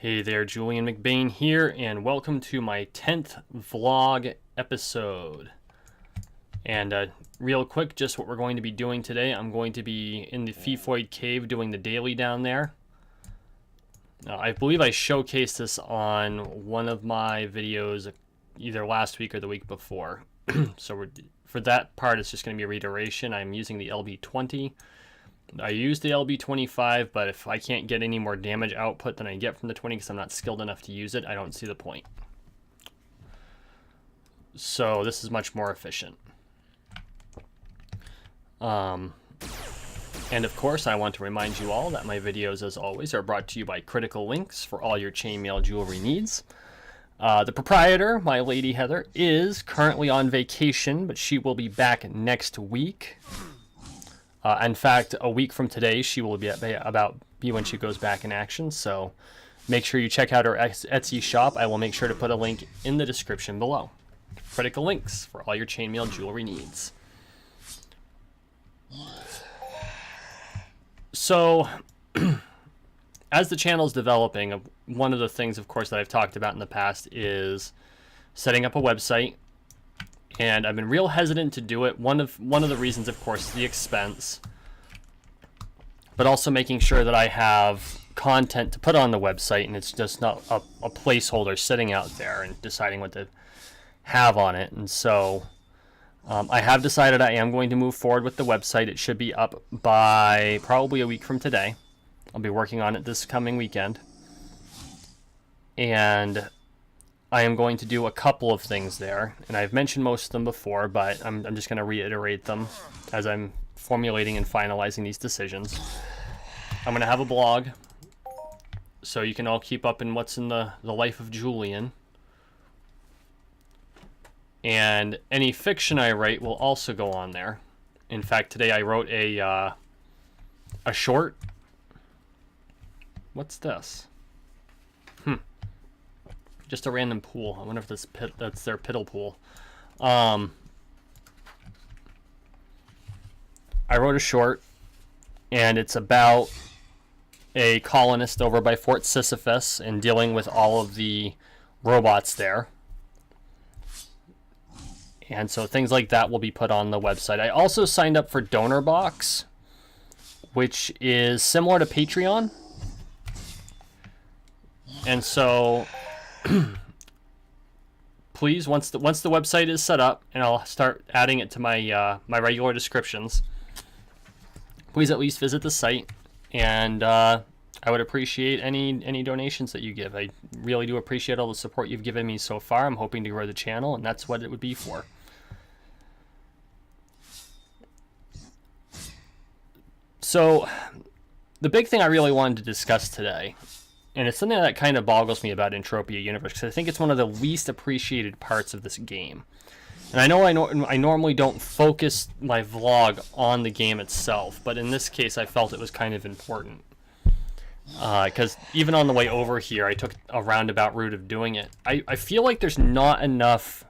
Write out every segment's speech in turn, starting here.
Hey there, Julian McBain here, and welcome to my 10th vlog episode. And real quick, just what we're going to be doing today. I'm going to be in the Fifoid Cave doing the daily down there. I believe I showcased this on one of my videos either last week or the week before. So for that part, it's just going to be a reiteration. I'm using the LB20. I use the LB25, but if I can't get any more damage output than I get from the 20 because I'm not skilled enough to use it, I don't see the point. So this is much more efficient. And of course, I want to remind you all that my videos, as always, are brought to you by Critical Links for all your chainmail jewelry needs. The proprietor, my lady Heather, is currently on vacation, but she will be back next week. In fact, a week from today, she will be when she goes back in action. So make sure you check out her Etsy shop. I will make sure to put a link in the description below. Critical Links for all your chainmail jewelry needs. So, as the channel is developing, one of the things, of course, that I've talked about in the past is setting up a website. And I've been real hesitant to do it. One of the reasons, of course, is the expense, but also making sure that I have content to put on the website and it's just not a placeholder sitting out there and deciding what to have on it. And so I have decided I am going to move forward with the website. It should be up by probably a week from today. I'll be working on it this coming weekend. And I am going to do a couple of things there, and I've mentioned most of them before, but I'm just going to reiterate them as I'm formulating and finalizing these decisions. I'm going to have a blog, so you can all keep up in what's in the life of Julian. And any fiction I write will also go on there. In fact, today I wrote a short. What's this? Just a random pool. I wonder if that's their piddle pool. I wrote a short, and it's about a colonist over by Fort Sisyphus and dealing with all of the robots there. And so things like that will be put on the website. I also signed up for Donor Box, which is similar to Patreon. And so please, once the website is set up, and I'll start adding it to my my regular descriptions, please at least visit the site, and I would appreciate any donations that you give. I really do appreciate all the support you've given me so far. I'm hoping to grow the channel, and that's what it would be for. So the big thing I really wanted to discuss today, and it's something that kind of boggles me about Entropia Universe, because I think it's one of the least appreciated parts of this game. And I know I normally don't focus my vlog on the game itself, but in this case I felt it was kind of important. Because even on the way over here, I took a roundabout route of doing it. I feel like there's not enough,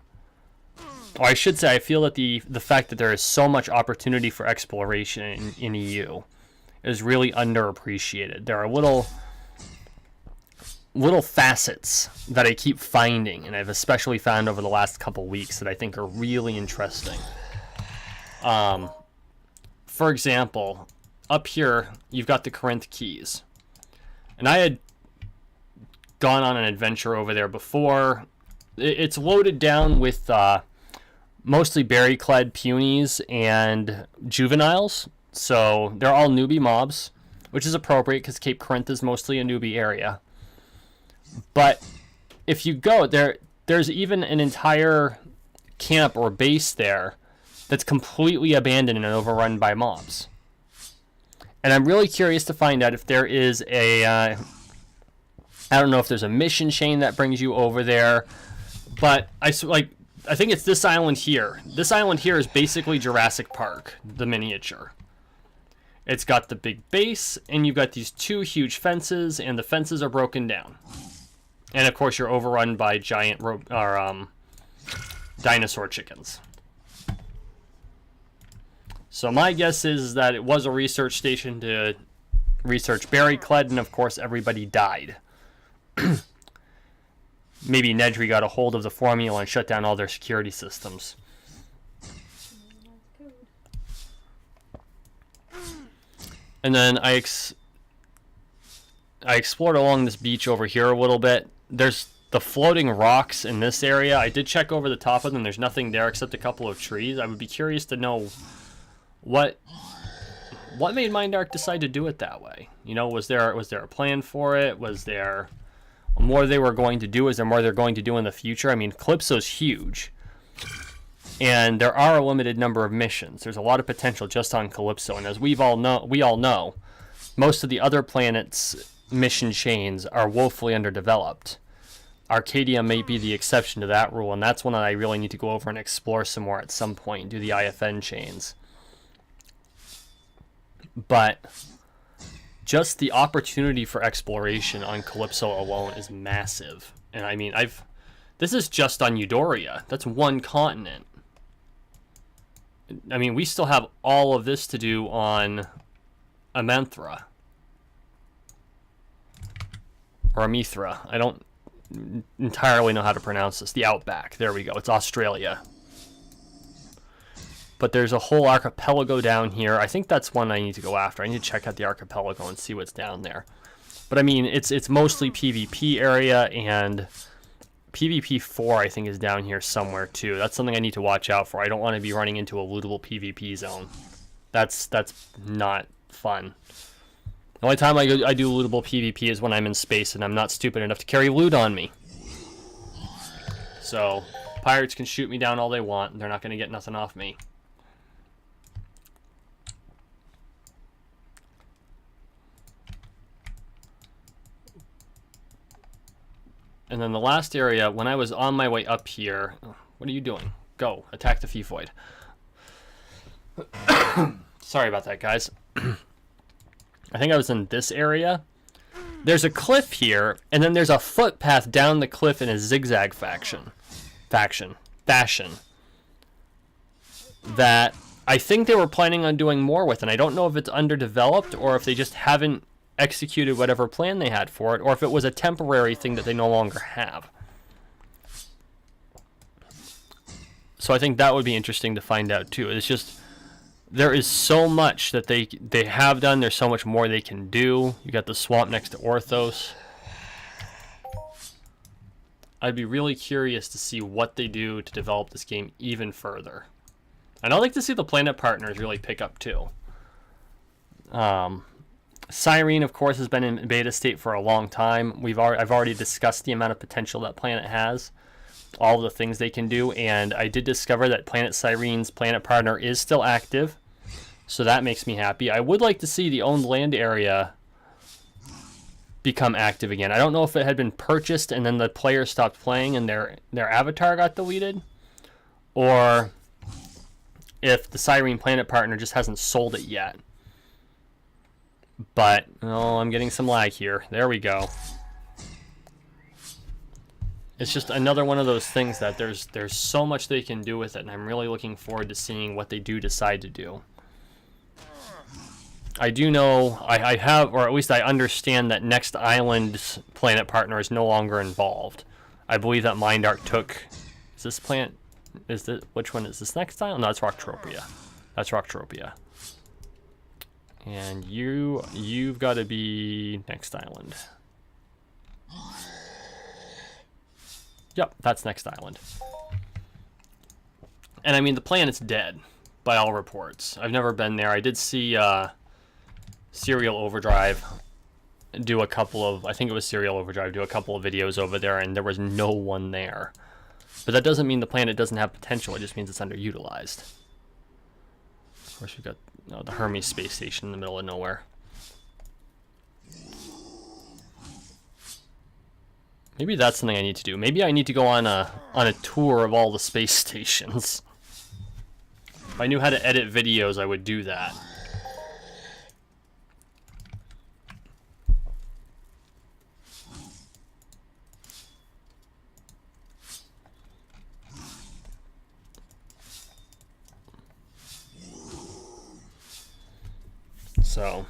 or I should say I feel that the fact that there is so much opportunity for exploration in EU is really underappreciated. There are little facets that I keep finding, and I've especially found over the last couple weeks, that I think are really interesting. For example, up here you've got the Corinth Keys, and I had gone on an adventure over there before. It's loaded down with mostly berry-clad punies and juveniles, so they're all newbie mobs, which is appropriate because Cape Corinth is mostly a newbie area. But if you go there, there's even an entire camp or base there that's completely abandoned and overrun by mobs. And I'm really curious to find out if there is I don't know if there's a mission chain that brings you over there, but I think it's this island here. This island here is basically Jurassic Park, the miniature. It's got the big base, and you've got these two huge fences, and the fences are broken down. And of course, you're overrun by giant dinosaur chickens. So my guess is that it was a research station to research berry clad, and of course, everybody died. maybe Nedry got a hold of the formula and shut down all their security systems. And then I explored along this beach over here a little bit. There's the floating rocks in this area. I did check over the top of them. There's nothing there except a couple of trees. I would be curious to know what made Mindark decide to do it that way. You know, was there a plan for it? Was there more they were going to do? Is there more they're going to do in the future? I mean, Calypso's huge, and there are a limited number of missions. There's a lot of potential just on Calypso, and as we all know, most of the other planets' mission chains are woefully underdeveloped. Arcadia may be the exception to that rule, and that's one that I really need to go over and explore some more at some point, do the IFN chains. But just the opportunity for exploration on Calypso alone is massive. And I mean, this is just on Eudoria. That's one continent. I mean, we still have all of this to do on Amenthra. Or Amethra. I don't entirely know how to pronounce this. The Outback. There we go. It's Australia. But there's a whole archipelago down here. I think that's one I need to go after. I need to check out the archipelago and see what's down there. But I mean, it's mostly PvP area, and PvP 4 I think is down here somewhere too. That's something I need to watch out for. I don't want to be running into a lootable PvP zone. That's not fun. The only time I do lootable PvP is when I'm in space and I'm not stupid enough to carry loot on me. So, pirates can shoot me down all they want. They're not going to get nothing off me. And then the last area, when I was on my way up here... Oh, what are you doing? Go. Attack the Fifoid. Sorry about that, guys. I think I was in this area. There's a cliff here, and then there's a footpath down the cliff in a zigzag fashion. That I think they were planning on doing more with, and I don't know if it's underdeveloped or if they just haven't executed whatever plan they had for it, or if it was a temporary thing that they no longer have. So I think that would be interesting to find out too. It's just, there is so much that they have done. There's so much more they can do. You got the swamp next to Orthos. I'd be really curious to see what they do to develop this game even further. And I'd like to see the planet partners really pick up too. Cyrene, of course, has been in beta state for a long time. I've already discussed the amount of potential that planet has, all of the things they can do, and I did discover that Planet Cyrene's planet partner is still active, so that makes me happy. I would like to see the owned land area become active again. I don't know if it had been purchased and then the player stopped playing and their avatar got deleted, or if the Cyrene planet partner just hasn't sold it yet. But, oh, I'm getting some lag here. There we go. It's just another one of those things that there's so much they can do with it, and I'm really looking forward to seeing what they do decide to do. I do know, I have, or at least I understand that Next Island's planet partner is no longer involved. I believe that Mindark took, is this planet, which one is this, Next Island? No, it's Rocktropia. That's Rocktropia. And you've got to be Next Island. Yep, that's Next Island. And I mean, the planet's dead, by all reports. I've never been there. I did see Serial Overdrive do a couple of, I think it was Serial Overdrive, do a couple of videos over there, and there was no one there. But that doesn't mean the planet doesn't have potential, it just means it's underutilized. Of course, we've got the Hermes space station in the middle of nowhere. Maybe that's something I need to do. Maybe I need to go on a tour of all the space stations. If I knew how to edit videos, I would do that. So,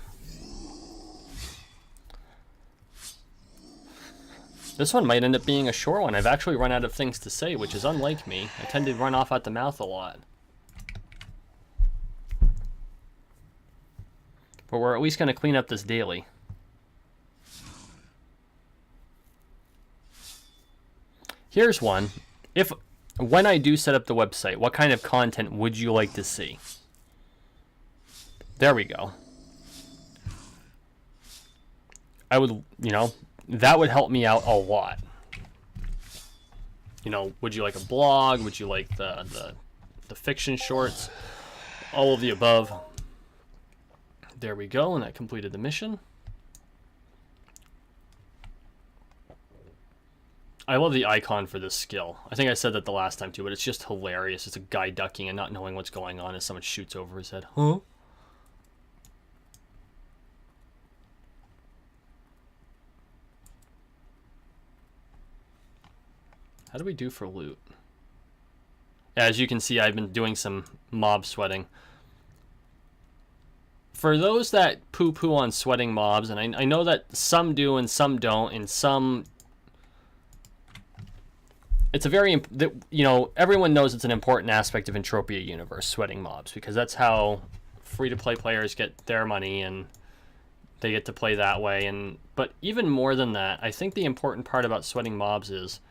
This one might end up being a short one. I've actually run out of things to say, which is unlike me. I tend to run off at the mouth a lot. But we're at least going to clean up this daily. Here's one. When I do set up the website, what kind of content would you like to see? There we go. I would, that would help me out a lot. Would you like a blog? Would you like the fiction shorts? All of the above. There we go, and that completed the mission. I love the icon for this skill. I think I said that the last time too, but it's just hilarious. It's a guy ducking and not knowing what's going on as someone shoots over his head. Huh? How do we do for loot? As you can see, I've been doing some mob sweating. For those that poo-poo on sweating mobs, and I know that some do and some don't, and some... It's a very, everyone knows it's an important aspect of Entropia Universe, sweating mobs, because that's how free-to-play players get their money, and they get to play that way. But even more than that, I think the important part about sweating mobs is,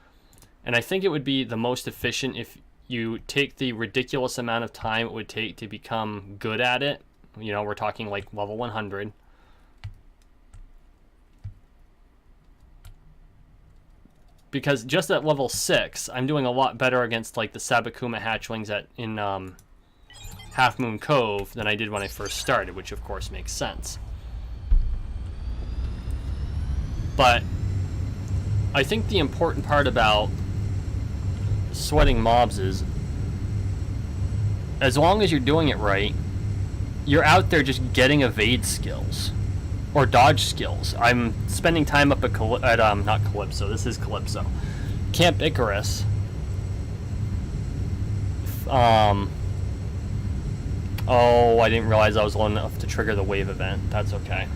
and I think it would be the most efficient if you take the ridiculous amount of time it would take to become good at it. We're talking like level 100. Because just at level 6, I'm doing a lot better against like the Sabakuma hatchlings in Half Moon Cove than I did when I first started, which of course makes sense. But I think the important part about sweating mobs is, as long as you're doing it right, you're out there just getting evade skills or dodge skills. I'm spending time up at not Calypso, this is Calypso, Camp Icarus. Oh, I didn't realize I was low enough to trigger the wave event. That's okay.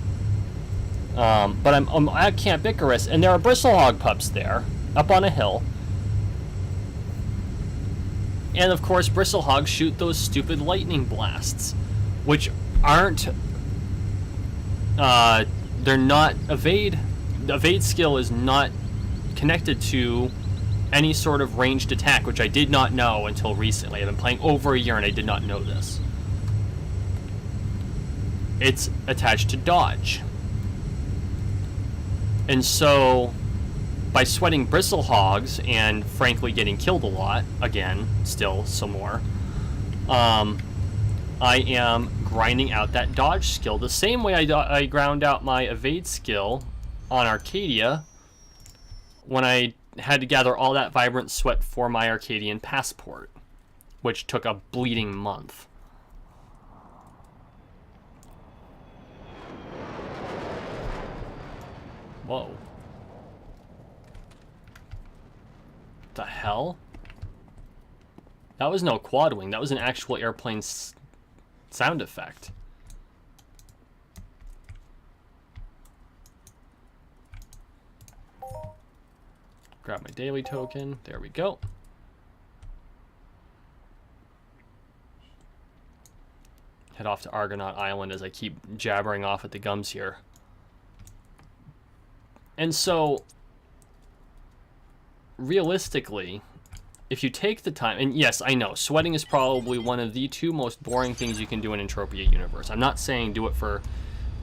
But I'm at Camp Icarus, and there are Bristlehog pups there, up on a hill. And of course, Bristlehogs shoot those stupid lightning blasts, which aren't... they're not evade. The evade skill is not connected to any sort of ranged attack, which I did not know until recently. I've been playing over a year and I did not know this. It's attached to dodge. And so, by sweating Bristlehogs and frankly getting killed a lot, again, still some more, I am grinding out that dodge skill the same way I ground out my evade skill on Arcadia when I had to gather all that vibrant sweat for my Arcadian passport, which took a bleeding month. Whoa. The hell? That was no quad wing, that was an actual airplane sound effect. Grab my daily token. There we go. Head off to Argonaut Island as I keep jabbering off at the gums here. And so, realistically, if you take the time, and yes, I know, sweating is probably one of the two most boring things you can do in Entropia Universe. I'm not saying do it for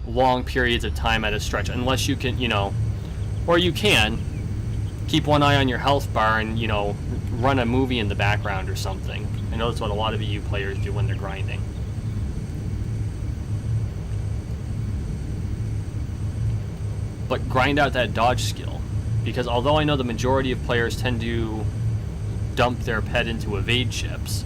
long periods of time at a stretch, unless you can, or you can keep one eye on your health bar and, run a movie in the background or something. I know that's what a lot of EU players do when they're grinding. But grind out that dodge skill, because although I know the majority of players tend to dump their pet into evade chips,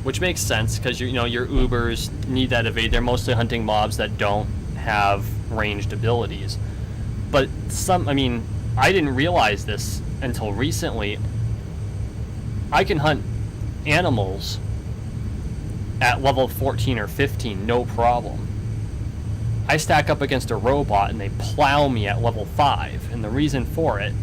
which makes sense because your Ubers need that evade. They're mostly hunting mobs that don't have ranged abilities. But I didn't realize this until recently. I can hunt animals at level 14 or 15, no problem. I stack up against a robot and they plow me at level 5. And the reason for it,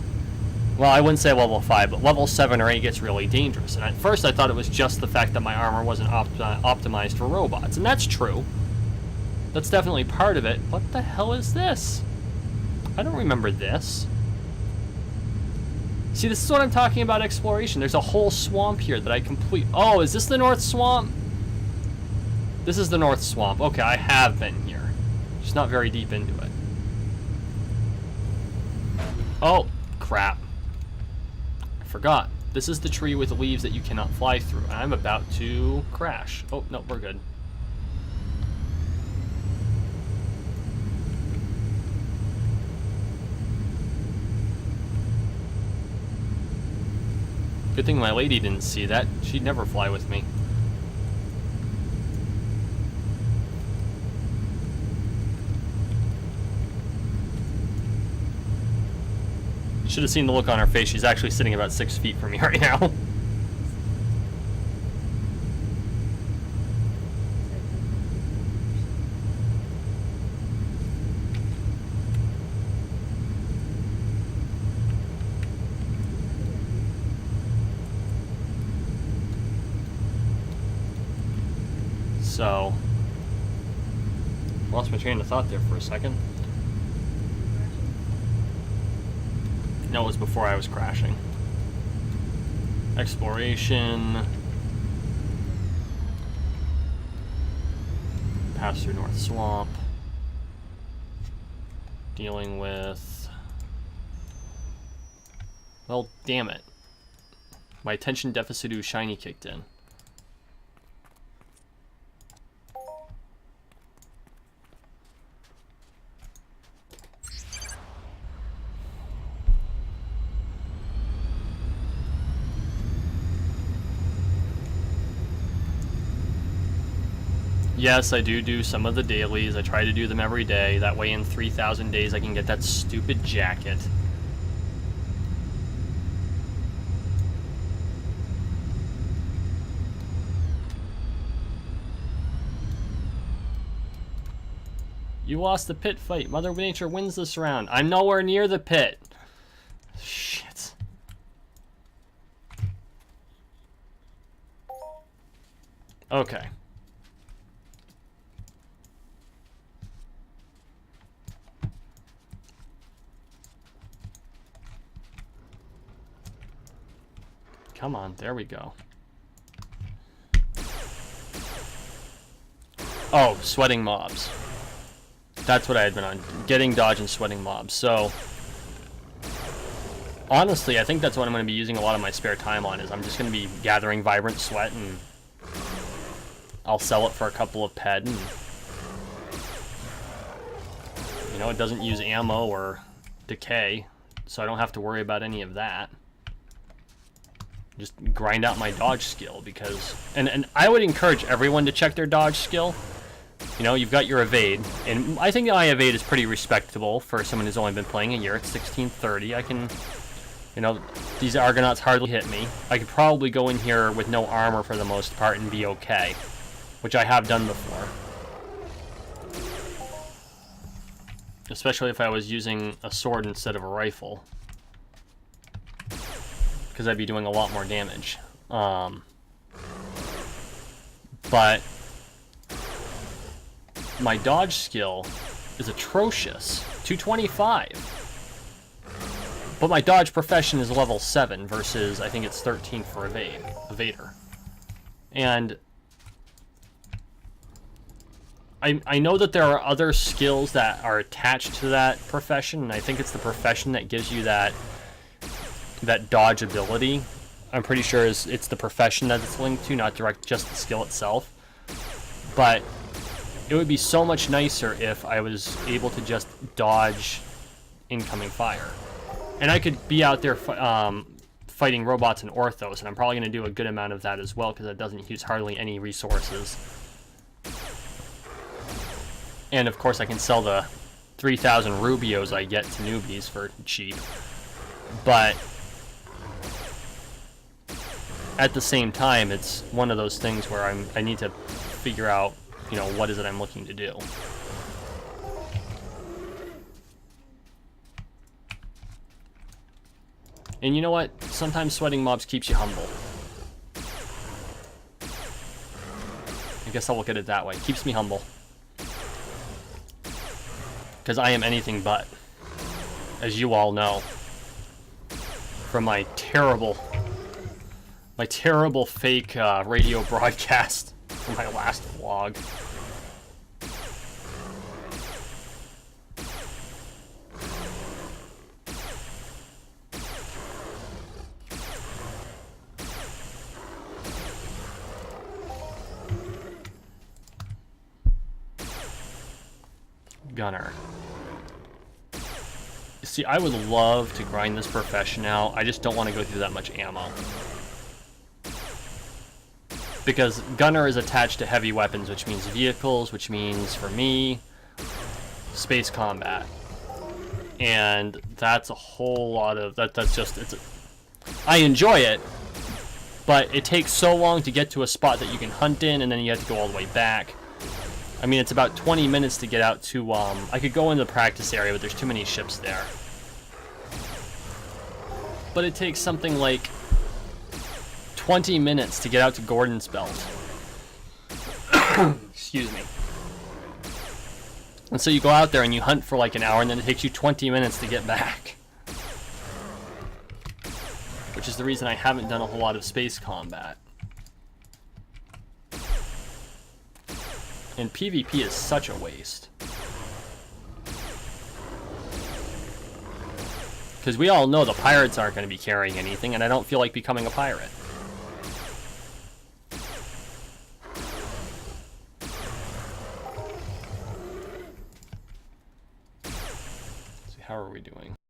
well, I wouldn't say level 5, but level 7 or 8 gets really dangerous. And at first I thought it was just the fact that my armor wasn't optimized for robots. And that's true. That's definitely part of it. What the hell is this? I don't remember this. See, this is what I'm talking about exploration. There's a whole swamp here that I complete. Oh, is this the North Swamp? This is the North Swamp. Okay, I have been here. Just not very deep into it. Oh, crap. I forgot. This is the tree with leaves that you cannot fly through. I'm about to crash. Oh, no, we're good. Good thing my lady didn't see that. She'd never fly with me. You should have seen the look on her face. She's actually sitting about 6 feet from me right now. So, lost my train of thought there for a second. No, it was before I was crashing. Exploration. Pass through North Swamp. Dealing with... Well, damn it. My attention deficit ooh shiny kicked in. Yes, I do some of the dailies. I try to do them every day. That way in 3,000 days I can get that stupid jacket. You lost the pit fight. Mother Nature wins this round. I'm nowhere near the pit. Shit. Okay. Come on, there we go. Oh, sweating mobs. That's what I had been on. Getting, dodge, and sweating mobs. So, honestly, I think that's what I'm going to be using a lot of my spare time on, is I'm just going to be gathering vibrant sweat, and I'll sell it for a couple of ped, and, you know, it doesn't use ammo or decay, so I don't have to worry about any of that. Just grind out my dodge skill, because... And I would encourage everyone to check their dodge skill. You know, you've got your evade, and I think my evade is pretty respectable for someone who's only been playing a year. It's 1630. I can... You know, these Argonauts hardly hit me. I could probably go in here with no armor for the most part and be okay. Which I have done before. Especially if I was using a sword instead of a rifle. Because I'd be doing a lot more damage. But my dodge skill is atrocious. 225. But my dodge profession is level 7 versus, I think it's 13 for evader. And I know that there are other skills that are attached to that profession, and I think it's the profession that gives you that dodge ability. I'm pretty sure it's the profession that it's linked to, not just the skill itself. But it would be so much nicer if I was able to just dodge incoming fire. And I could be out there fighting robots and orthos, and I'm probably going to do a good amount of that as well, because it doesn't use hardly any resources. And of course I can sell the 3,000 Rubios I get to newbies for cheap. But at the same time, it's one of those things where I need to figure out, you know, what is it I'm looking to do. And you know what? Sometimes sweating mobs keeps you humble. I guess I'll look at it that way. Keeps me humble. Because I am anything but. As you all know. From my terrible fake radio broadcast from my last vlog. Gunner. See, I would love to grind this profession out. I just don't want to go through that much ammo. Because Gunner is attached to heavy weapons, which means vehicles, which means, for me, space combat. And that's a whole lot of... That's just... I enjoy it, but it takes so long to get to a spot that you can hunt in, and then you have to go all the way back. I mean, it's about 20 minutes to get out to, I could go in the practice area, but there's too many ships there. But it takes something like 20 minutes to get out to Gordon's Belt. Excuse me. And so you go out there and you hunt for like an hour, and then it takes you 20 minutes to get back. Which is the reason I haven't done a whole lot of space combat. And PvP is such a waste. Because we all know the pirates aren't going to be carrying anything, and I don't feel like becoming a pirate. Let's see, how are we doing?